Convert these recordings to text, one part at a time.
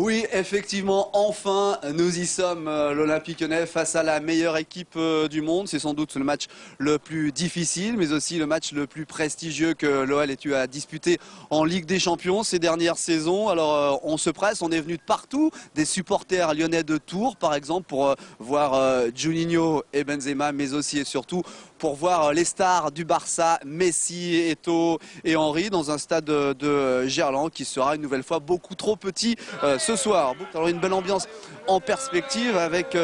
Oui, effectivement, enfin, nous y sommes, l'Olympique Lyonnais, face à la meilleure équipe du monde. C'est sans doute le match le plus difficile, mais aussi le match le plus prestigieux que l'OL ait eu à disputer en Ligue des Champions ces dernières saisons. Alors, on se presse, on est venu de partout, des supporters lyonnais de Tours, par exemple, pour voir Juninho et Benzema, mais aussi et surtout pour voir les stars du Barça, Messi, Eto'o et Henry, dans un stade de Gerland qui sera une nouvelle fois beaucoup trop petit ce soir. Alors une belle ambiance en perspective avec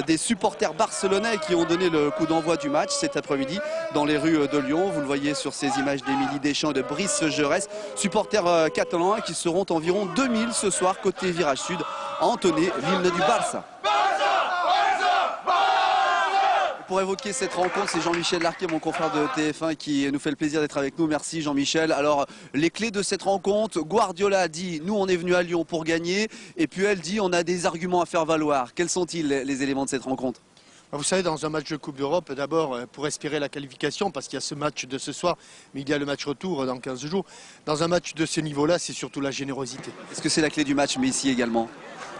des supporters barcelonais qui ont donné le coup d'envoi du match cet après-midi dans les rues de Lyon. Vous le voyez sur ces images d'Émilie Deschamps et de Brice Gerès, supporters catalans qui seront environ 2000 ce soir côté virage sud à entonner l'hymne du Barça. Pour évoquer cette rencontre, c'est Jean-Michel Larquet, mon confrère de TF1, qui nous fait le plaisir d'être avec nous. Merci Jean-Michel. Alors, les clés de cette rencontre, Guardiola a dit, nous on est venu à Lyon pour gagner, et puis elle dit, on a des arguments à faire valoir. Quels sont-ils les éléments de cette rencontre ? Vous savez, dans un match de Coupe d'Europe, d'abord, pour espérer la qualification, parce qu'il y a ce match de ce soir, mais il y a le match retour dans 15 jours, dans un match de ce niveau-là, c'est surtout la générosité. Est-ce que c'est la clé du match, mais ici également ?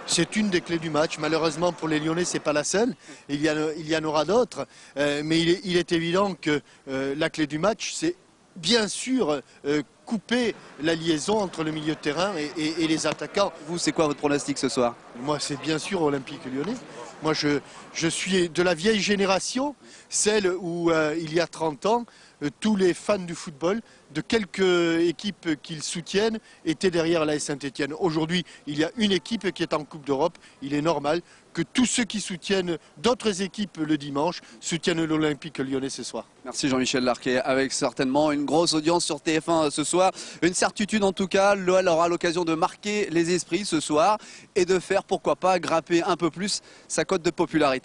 C'est une des clés du match. Malheureusement pour les Lyonnais, ce n'est pas la seule. Il y en aura d'autres. Mais il est évident que la clé du match, c'est bien sûr couper la liaison entre le milieu de terrain et les attaquants. Vous, c'est quoi votre pronostic ce soir ? Moi, c'est bien sûr Olympique Lyonnais. Moi, je suis de la vieille génération, celle où, il y a 30 ans, tous les fans du football, de quelque équipe qu'ils soutiennent, étaient derrière l'AS Saint-Etienne. Aujourd'hui, il y a une équipe qui est en Coupe d'Europe. Il est normal que tous ceux qui soutiennent d'autres équipes le dimanche soutiennent l'Olympique Lyonnais ce soir. Merci Jean-Michel Larquet, avec certainement une grosse audience sur TF1 ce soir. Une certitude en tout cas, l'OL aura l'occasion de marquer les esprits ce soir et de faire, pourquoi pas, grimper un peu plus sa cote de popularité.